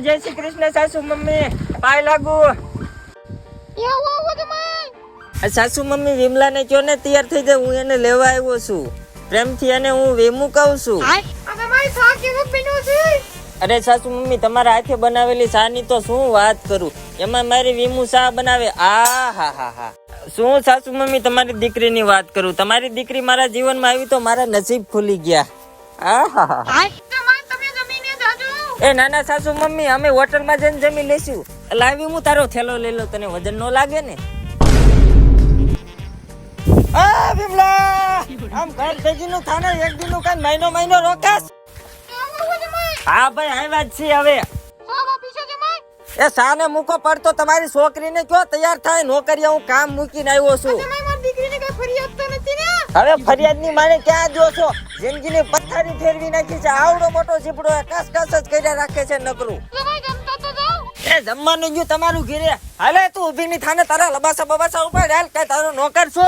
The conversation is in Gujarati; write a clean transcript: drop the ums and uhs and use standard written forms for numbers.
જય શ્રી કૃષ્ણ સાસુ મમ્મી, પાય લાગુ. સાસુ મમ્મી વિમલા ને કયો ને તૈયાર થઈ જાય, હું એને લેવા આવ્યો છું. પ્રેમથી એને હું વેમું કહું છું. અરે સાસુ મમ્મી, તમારા હાથે બનાવેલી ચા ની તો શું વાત કરું, એમાં મારી વીમુ ચા બનાવે. આ હા હા હા, શું સાસુ મમ્મી તમારી દીકરીની વાત કરું. તમારી દીકરી મારા જીવનમાં આવી તો મારા નસીબ ખુલી ગયા. આ હા હા. એ નાના સાસુ મમ્મી, અમે હોટલમાં જઈને જમી લેશું. લાવી હું તારો થેલો લઈ લો, તને વજન નો લાગે ને. આ વિમલા, આમ ઘર ભેગીનું થાને એક દિનનું કાઈ મહિનો રોકાસ. હા ભાઈ, આવ્યા જ છીએ હવે. એ સાને મૂકો પડતો, તમારી છોકરીને કયો તૈયાર થાય, નોકરીએ હું કામ મૂકીને આવ્યો છું. હવે ફરિયાદ ની માને ક્યાં જો છો, જિંદગીની પથ્થારી ફેરવી નાખી છે. આવડો મોટો ઝીપડો કસ જ કર્યા રાખે છે નકરું. એ જમવાનું ગયું તમારું ઘીરે. હાલે તું ઉભી ની થાને, તારા લબાસા બબાસા ઉપર હાલ, કઈ તારો નોકર છો.